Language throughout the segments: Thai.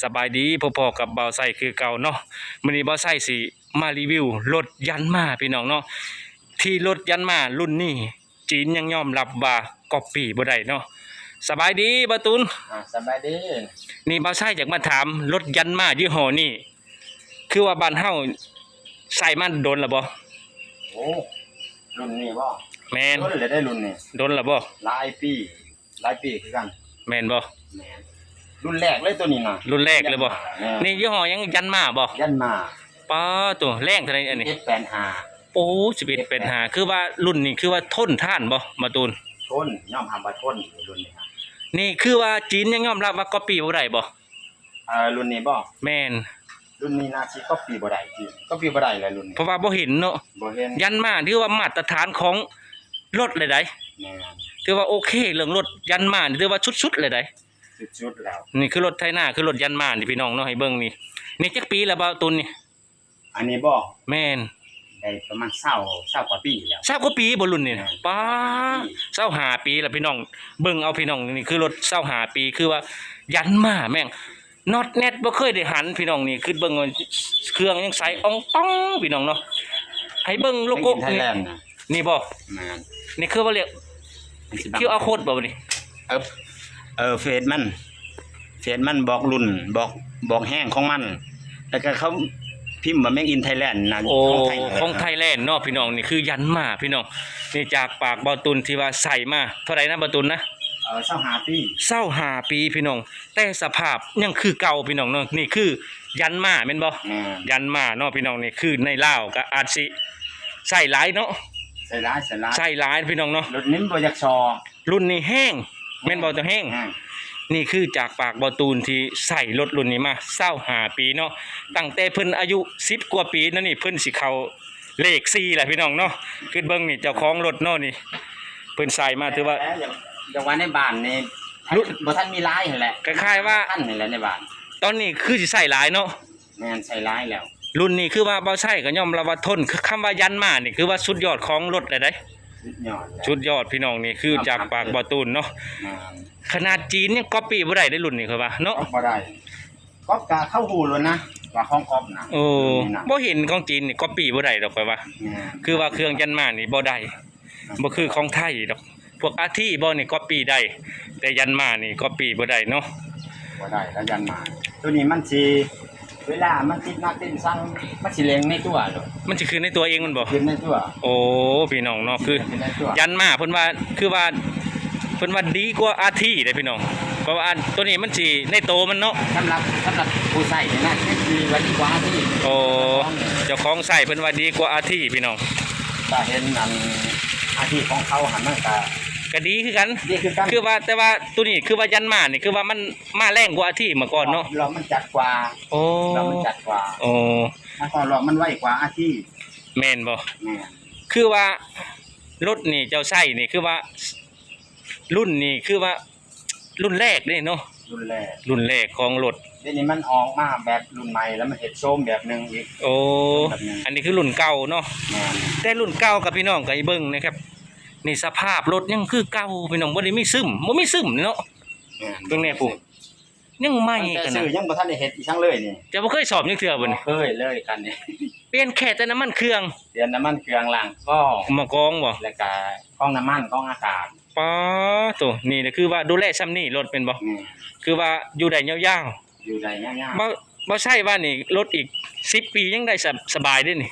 สบายดีพอๆกับเบาไส้คือเก่าเนาะมื้อนี้เบาไส้สิมารีวิวรถยันมาพี่น้องเนาะที่รถยันมารุ่นนี้จีนยังยอมรับว่าก๊อปปี้บ่ได้เนาะสบายดีบ่ตูนสบายดีนี่เบาไส้อยากมาถามรถยันมายี่ห้อนี้คือว่าบ้านเฮาใส่มันโดนแล้วบ่โอ้รุ่นนี้บ่แม่นรุ่นเลยได้รุ่นนี้โดนแล้วบ่หลายปีคือกันแม่นบ่แม่นรุ่นแรกเลยตัวนี้น่ะรุ่นแรกเลยบ่นี่ยี่ห้อยังยันมาบ่ยันมาป้าตัวแรงเท่าไหร่อันนี้1185โอ้1185คือว่ารุ่นนี้คือว่าทนทานบ่มาตูนทนยอมรับว่าทนรุ่นนี้ครับนี่คือว่าจีนยังยอมรับว่าก๊อปปี้บ่ได้บ่รุ่นนี้บ่แม่นรุ่นนี้น่าสิก๊อปปี้บ่ได้จริงก๊อปปี้บ่ได้เลยรุ่นนี้เพราะว่าบ่เห็นเนาะบ่เห็นยันมาถือว่ามาตรฐานของรถเลยได้แม่นถือว่าโอเคเรื่องรถยันมาถือว่าชุดๆเลยได้ชุดๆแล้วนี่คือรถไถนาคือรถยันมานี่พี่น้องเนาะให้เบิ่งนี่จักปีแล้วบ่ตุนนี่อันนี้บ่แม่นได้ประมาณ20กว่าปีแล้ว20กว่าปีบ่รุ่นนี่ป้า25ปีแล้วพี่น้องเบิ่งเอาพี่น้องนี่คือรถ25ปีคือว่ายันมาแม่งน็อตแนทบ่เคยได้หันพี่น้องนี่คือเบิ่งเครื่องยังใสอ่องต้องพี่น้องเนาะให้เบิ่งโลโก้นี่บ่แม่นนี่คือว่าเรียกQR codeบ่นี่เฟซมันบอกรุ่นบอกแห้งของมันแล้วก็เขาพิมพ์ว่า Make in Thailand นะของไทยแลนด์เนาะพี่น้องนี่คือยันมาพี่น้องนี่จากปากบ่ตุนที่ว่าใส่มาเท่าไหร่นะบ่ตุนนะ25ปีพี่น้องแต่สภาพยังคือเก่าพี่น้องเนาะนี่คือยันมาแม่นบ่ยันมาเนาะพี่น้องนี่คือในลาวก็อาจสิใส่หลายเนาะใส่หลายพี่น้องเนาะรถนี้บ่อยากซอรุ่นนี้แห้งแม่นบ่ตัวแห้งนี่คือจากปากบ่ตูนที่ใส่รถรุ่นนี้มา25ปีเนาะตั้งแต่เพิ่นอายุ10กว่าปีนั่นนี่เพิ่นสิเข้าเลข4แหละพี่น้องเนาะคือเบิ่งนี่เจ้าของรถเนาะนี่เพิ่นใส่มาถือว่าอย่างว่าในบ้านนี่บ่ทันมีหลายนั่นแหละคล้ายๆว่าทันนี่แหละในบ้านตอนนี้คือสิใส่หลายเนาะแม่นใส่หลายแล้วรุ่นนี้คือว่าบ่ใช่ก็ยอมรับว่าทนคำว่ายันมานี่คือว่าสุดยอดของรถเลยได้สุดยอดพี่น้องนี่คือจากปากบ่ตูนเนาะขนาดจีนยังก๊อปปี้บ่ได้ได้รุ่นนี้คือว่าเนาะบ่ได้ก๊อปก็เข้าหูแล้วนะว่าของก๊อปนะโอ้บ่เห็นของจีนนี่ก๊อปปี้บ่ได้ดอกค่อยว่าคือว่าเครื่องยันมานี่บ่ได้บ่คือของไทยดอกพวกอาที่บ่นี่ก๊อปปี้ได้แต่ยันมานี่ก๊อปปี้บ่ได้เนาะบ่ได้แล้วยันมาตัวนี้มันสิเวลามันติดนักติดสั่งมันสิเล็งในตัวโดมันสิขึ้นในตัวเองมันบ่ขึ้นในตัวโอ้พี่น้องเนาะคือยันมาเพิ่นว่าคือว่าเพิ่นว่าดีกว่าอาที่เด้พี่น้องเพราะว่าตัวนี้มันสิในโตมันเนาะสำหรับผู้ใช้นี่นะคือว่าดีกว่าอาที่โอ้เจ้าของใช้เพิ่นว่าดีกว่าอาที่พี่น้องถ้าเห็นอาที่ของเขาหันมันก็ดีคือกันคือว่าแต่ว่าตัวนี้คือว่ายันมานี่คือว่ามันมาแรงกว่าอาที่เมื่อก่อนเนาะเรามันจัดกว่าโอ้เรามันจัดกว่าโอ้ถ้าก่อนเรามันไวกว่าอาที่แม่นบ่คือว่ารถนี่เจ้าใช้นี่คือว่ารุ่นนี่คือว่ารุ่นแรกเด้เนาะรุ่นแรกของรถเดี๋ยวนี้มันออกมาแบบรุ่นใหม่แล้วมันเฮ็ดโชมแบบนึงอีกโอ้อันนี้คือรุ่นเก่าเนาะแต่รุ่นเก่ากับพี่น้องก็ให้เบิ่งนะครับนี่สภาพรถยังคือเก่าพี่น้องบ่ได้มีซึมบ่มีซึมเนาะเบิ่งแน่ปุ๊ยังใหม่กันนะยังบ่ทันได้เฮ็ดอีกจังเลยนี่จะบ่เคยสอบจังเทื่อบ่นี่เคยเลยคันนี้เปลี่ยนแค่แต่น้ำมันเครื่องล้างก็มากองบ่แล้วก็กองน้ำมันกองอากาศป๋อตัวนี่คือว่าดูแลซ้ำนี่รถเป็นบ่คือว่าอยู่ได้ยาวๆบ่ใช่ว่านี่รถอีก10ปียังได้สบายเด้นี่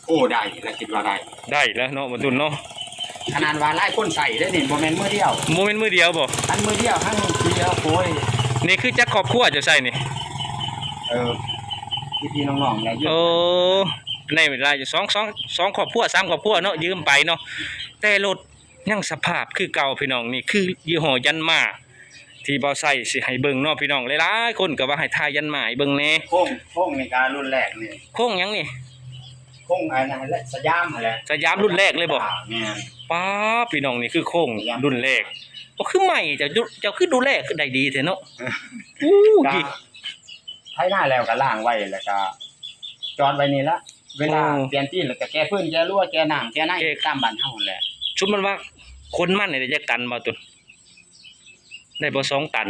โอ้ได้แล้วคิดว่าได้แล้วเนาะบ่ตุนเนาะขนาดว่าหลายคนใส่ได้นี่บ่แม่นมื้อเดียวบ่แม่นมื้อเดียวบ่อันมื้อเดียวทั้งเดียวโอยนี่คือจักครอบครัวจะใส่นี่พี่น้องๆแล้วโอ้ในเวลาจะ2ครอบครัว3ครอบครัวเนาะยืมไปเนาะแต่รถยังสภาพคือเก่าพี่น้องนี่คือยี่ห้อยันมาที่บ่ใส่สิให้เบิ่งเนาะพี่น้องหลายๆคนก็ว่าให้ทายยันมาให้เบิ่งแน่โค้งในการรุ่นแรกนี่โค้งหยังนี่โค้งอันนั้นแหละสยามนั่นแหละสยามรุ่นแรกเลยบ่แม่นป๊าพี่น้องนี่คือโค้งรุ่นแรกบ่คือใหม่เจ้าคือดูแลคือได้ดีแท้เนาะไถนาแล้วก็ล้างไว้แล้วก็จอดไว้นี่ละเวลาเปลี่ยนที่แล้วก็แก้พื้นแก้รั่วแก้น้ำแก้ในตามบ้านเฮานั่นแหละชุดมันว่าคนมันนี่ได้จักตันบ่ตุนได้บ่2ตัน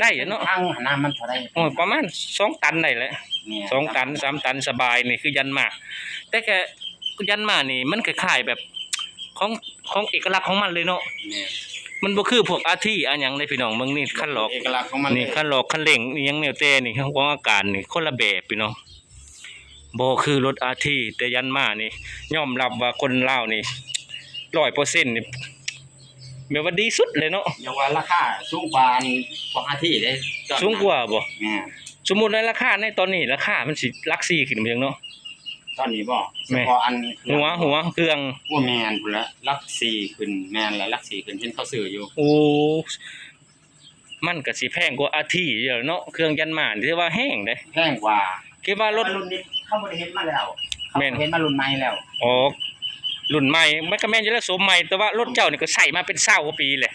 ได้เนาะ ทางน้ำมันเท่าไร โอ้ยประมาณ2 ตันได้แหละ เนี่ย 2 ตัน 3 ตันสบายนี่คือยันมาแต่แกยันมานี่มันคล้ายๆแบบของเอกลักษณ์ของมันเลยเนาะ เนี่ย มันบ่คือพวกอาที่อันหยังเลยพี่น้องเบิ่งนี่คันหลอก เอกลักษณ์ของมัน นี่คันหลอกคันเร่งนี่ยังแนวแต่นี่ของอาการนี่คนละแบบพี่น้องบ่คือรถอาที่แต่ยันมานี่ยอมรับว่าคนลาวนี่ 100%นี่แบบว่าดีสุดเลยเนาะ อย่าว่าราคาสูงกว่าของอาทิตย์เด้ สูงกว่าบ่ เนี่ย สมมุติในราคาในตอนนี้ราคามันสิหลัก4ขึ้นมาจังเนาะ ตอนนี้บ่เฉ แม่ พาะอัน หัวเครื่อง ว่าแมนพุ่นละลัก4ขึ้นแมนและลัก4ขึ้นเห็นเขาซื้ออยู่ โอ้มันก็สิแพงกว่าอาที่เยอะเนาะเครื่องยันมานี่ถือว่าแห้งเด้ แพงกว่า คิดว่ารถ รุ่นนี้เขาบ่ได้เฮ็ดมาแล้วเขา แม่น เฮ็ดมารุ่นใหม่แล้ว อ๋อรุ่นใหม่มันก็แม่นอยู่แล้วโสมใหม่แต่ว่ารถเจ้านี่ก็ใส่มาเป็น20กว่าปีแหละ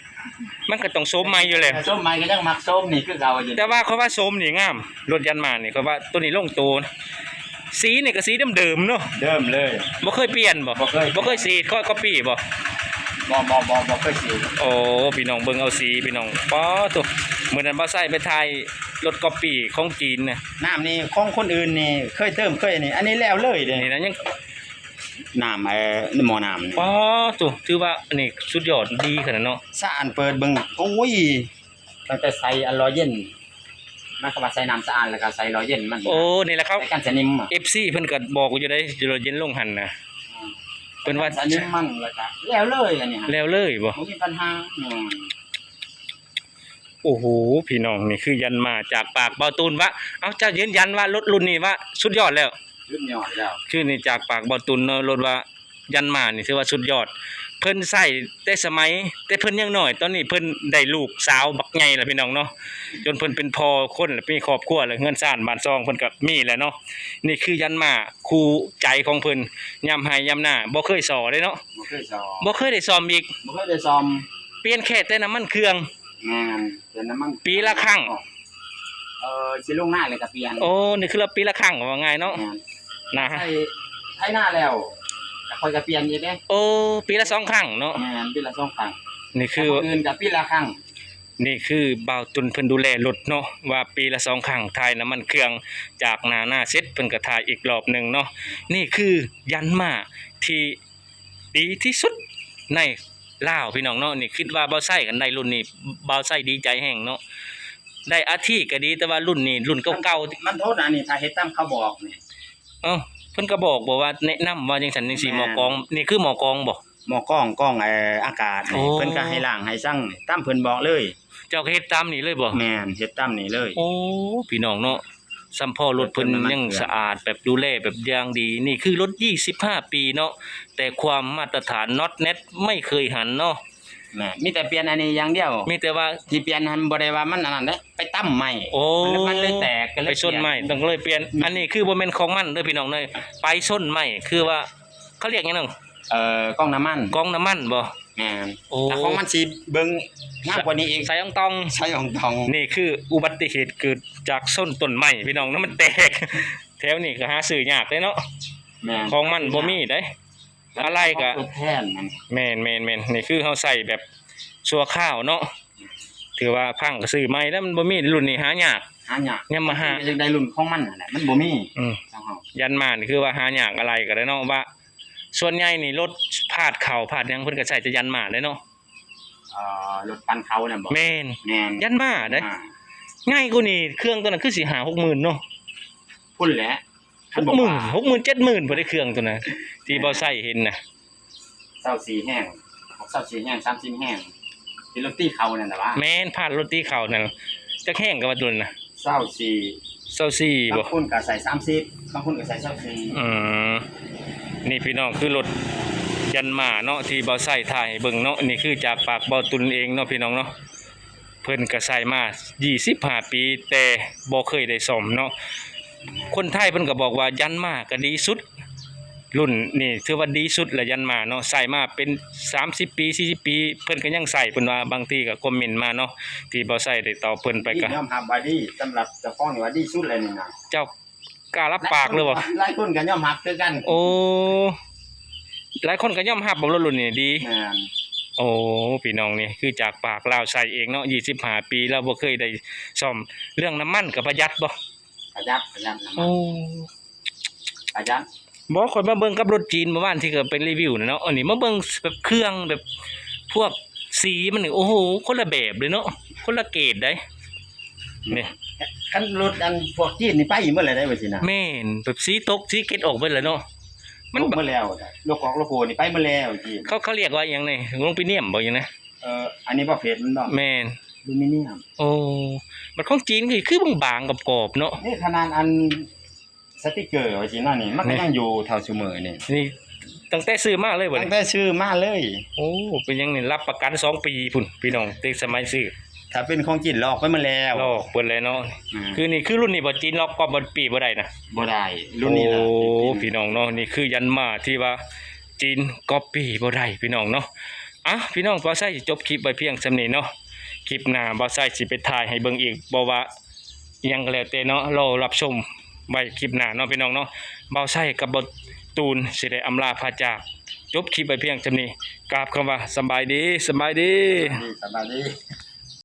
มันก็ต้องโสมใหม่อยู่แล้ว แต่ส้มใหม่ก็ยังมักส้มนี่คือเก่าอยู่ แต่ว่าเขาว่าโสมนี่งามรถยันมานี่เขาว่าตัวนี้ลงตัวนะสีนี่ก็สีเดิมๆเนาะ เดิมเลย บ่เคยเปลี่ยนบ่ บ่เคย บ่เคยสีก็ปีบ่ บ่เคยสิ โอ้พี่น้องเบิ่งเอาสีพี่น้องป๊อตัวมื้อนั้นบ่ใส่ไปถ่ายรถก๊อปปี้ของจีนน่ะ น้ำนี่ของคนอื่นนี่เคยเติมเคยนี่อันนี้แล้วเลยเด้ นี่นะยัง น้ำหม้อน้ำนี่ ป๊อตัวถือว่าอันนี้สุดยอดดีขนาดเนาะ สะอาดเปิดเบิ่งโอ้ยตั้งแต่ใส่อันร้อยเย็นมันก็ว่าใส่น้ำสะอาดแล้วก็ใส่ร้อยเย็นมัน โอ้นี่แหละครับ ใส่กันสนิมอ่ะ FC เพิ่นก็บอกอยู่ได้อยู่รถเย็นลงหันน่ะเพิ่นว่า สนิมมันแล้วก็แล้วเลยอันนี้ฮะ แล้วเลยบ่ บ่มีปัญหาโอ้โหพี่น้องนี่คือยันมาจากปากเบาตูนว่าเอาเจ้ายืนยันว่ารถรุ่นนี้ว่าสุดยอดแล้ว รุ่นยอดแล้ว คือนี่จากปากเบาตูนเนาะรถว่ายันมานี่ถือว่าสุดยอด เพิ่นใส่แต่สมัยแต่เพิ่นยังน้อยตอนนี้เพิ่นได้ลูกสาวบักใหญ่แล้วพี่น้องเนาะจนเพิ่นเป็นพ่อคนแล้วมีครอบครัวแล้วเงินซ่านบ้านซองเพิ่นก็มีแล้วเนาะนี่คือยันมาคู่ใจของเพิ่นยามให้ยามหน้าบ่เคยสอเด้เนาะ บ่เคยซ้อม บ่เคยได้ซ้อมอีก บ่เคยได้ซ้อม เปลี่ยนแค่แต่น้ำมันเครื่อง งานเป็นน้ำมัน ปีละครั้ง สิลงหน้าเลยก็เปลี่ยน โอ้นี่คือเราปีละครั้งว่าง่ายเนาะ งาน นะ ใช้หน้าแล้วก็ค่อยก็เปลี่ยนอยู่เด้ โอ้ปีละ2ครั้งเนาะ งานปีละ2ครั้ง นี่คือ คนอื่นก็ปีละครั้ง นี่คือบ่าวตุนเพิ่นดูแลรถเนาะว่าปีละ2ครั้งถ่ายน้ำมันเครื่องจากหน้าเสร็จเพิ่นก็ถ่ายอีกรอบหนึงเนาะนี่คือยันมาที่ดีที่สุดในลาวพี่น้องเนาะนี่คิดว่าบ่ใช้กันในรุ่นนี้บ่าวใช้ดีใจแฮงเนาะได้อาทิก็ดีแต่ว่ารุ่นนี้รุ่นเก่าๆ มันโทษอันนี้ถ้าเฮ็ดตามเขาบอกนี่ เอ้าเพิ่นก็บอกว่าแนะนำว่าจังซั่นจังซี่หมอกองนี่คือหมอกองบ่ หม้อกล้องอากาศนี่ โอ้ เพิ่นก็ให้ล้างให้ซังนี่ตามเพิ่นบอกเลย เจ้าก็เฮ็ดตามนี่เลยบ่ แม่นเฮ็ดตามนี่เลย โอ้พี่น้องเนาะสัมพ่อรถเพิ่นยังสะอาดแบบดูแลแบบอย่างดี นี่คือรถ25 ปีเนาะแต่ความมาตรฐาน not net ไม่เคยหันเนาะ แม่มีแต่เปลี่ยนอันนี้อย่างเดียว มีแต่ว่า ที่เปลี่ยนหันบ่ได้ว่ามันอันนั้นเด้ไปตั้มใหม่ โอ้ มันเลยแตกก็เลย ไปชนใหม่ต้องเลยเปลี่ยน อันนี้คือบ่แม่นของมันเด้อพี่น้องเด้อไปชนใหม่คือว่าเขาเรียกหยังนั่น กล้องน้ำมัน กองน้ำมันบ่ แม่น โอ้ แต่ของมันสิเบิ่งงามกว่านี้อีก ใส่อองตอง ใช้ของทอง นี่คืออุบัติเหตุเกิดจากส้นต้นไม้พี่น้องนั้นมันแตก แถวนี้ก็หาซื้อยากเด้เนาะ แม่น ของมันบ่มีเด้อะไรก็ ทดแทนมัน แม่นนี่คือเฮาใส่แบบชั่วข้าวเนาะถือว่าพังก็ซื้อใหม่แล้วมันบ่มีรุ่นนี้หายาก หายาก ยามาฮ่า จังได้รุ่นของมันนั่นแหละมันบ่มี อืม ของเฮา ยันมานี่คือว่าหายากอะไรก็ได้เนาะว่า ส่วนใหญ่นี่รถพาดเข่าพาดหยังเพิ่นก็ใช้จะยันมาเด้เนาะ รถปันเขาน่ะบ่ แม่น แม่น ยันมาเด้ อ่า ง่ายกว่านี่เครื่องตัวนั้นคือสิหา 60,000เนาะ พุ่นแหละ 60,000 60,000 70,000บ่ได้เครื่องตัวนั้นที่บ่ใส่เห็นน่ะ 24แห้ง24แห้ง30แห้งที่รถตีเขานั่นน่ะว่า แม่นพาดรถตีเข่านั่นจักแห้งก็ว่าตัวนั้นน่ะ 24 24บ่ บางคนก็ใส่30บางคนก็ใส่24 อืมนี่พี่น้องคือรถยันมาเนาะที่เบาใส่ถ่ายให้เบิ่งเนาะนี่คือจากปากเบาตุนเองเนาะพี่น้องเนาะเพิ่นก็ใส่มา25 ปีแต่บ่เคยได้ซ่อมเนาะคนไทยเพิ่นก็บอกว่ายันมาก็ดีสุด รุ่นนี่ถือว่าดีสุดละยันมาเนาะใส่มาเป็น30 ปี40 ปีเพิ่นก็ยังใส่เพิ่นว่าบางทีก็คอมเมนต์มาเนาะที่บ่ใส่ได้ตอบเพิ่นไปก็ ยอมรับว่าดีสำหรับเจ้าของนี่ว่าดีสุดเลยนี่นะ เจ้ากล้ารับปากเลยบ่ หลายคนก็ยอมรับคือกัน โอ้หลายคนก็ยอมรับว่ารถรุ่นนี้ดี แม่น โ โอ้พี่น้องนี่คือจากปากลาวใส่เองเนาะ25 ปีแล้วบ่เคยได้ซ่อมเรื่องน้ำมันก็ประหยัดบ่ ประหยัดน้ำ โอ้ ประหยัด บ่คนมาเบิ่งกับรถจีนเมื่อวานที่ก็เป็นรีวิวน่ะเนาะอันนี้มาเบิ่งแบบเครื่องแบบพวกสีมันนี่โอ้โหคนละแบบเลยเนาะคนละเกรดได้นี่ คันรถอันพวกจีนนี่ไปอีกเมื่อไหร่ได้บ่สินะ แม่นแบบสีตกสีเกรดออกเบิดแล้วเนาะมัน ลกมาแล้วโลกของโลโกนี่ไปมาแล้วจีน เขาเรียกว่าหยังนี่ลงไปเนียมบ่หยังนะ อันนี้บ่เฟซมันบ่ แม่น อลูมิเนียม โอ้มันของจีนคือบางๆกับกรอบๆเนาะ นี่ขนาดอันสติกเกอร์ว่าสินะนี่มันก็ยังอยู่เท่าซุมื้อนี่ นี่ตั้งแต่ซื้อมาเลยบ่ ตั้ง นี่ แต่ซื้อมาเลย โอ้เป็นหยังนี่รับประกัน2 ปีพุ่นพี่น้องเต็กสมัยซื้อ ถ้าเป็นของจีนลอกไปมาแล้ว ลอกเปิดเลยเนาะ ม คือนี่คือรุ่นนี้บ่จีนลอกก็บ่ปีบ่ได้นะ บ่ได้รุ่นนี้ล่ะ โอ้พี่น้องเนาะนี่คือยันมาที่ว่าจีนก๊อปปี้บ่ได้พี่น้องเนาะอ่ะพี่น้องบ่าวไส้สิจบคลิปไว้เพียงส่ำนี้เนาะคลิปหน้าบ่าวไส้สิไปถ่ายให้เบิ่งอีกบ่ว่าอิหยังก็แล้วแต่เนาะรอรับชมไว้คลิปหน้าเนาะพี่น้องเนาะบ่าวไส้กับบ่ตูนสิได้อำลาพาจากจบคลิปไว้เพียงส่ำนี้กราบคำว่าสำบายดี สบายดี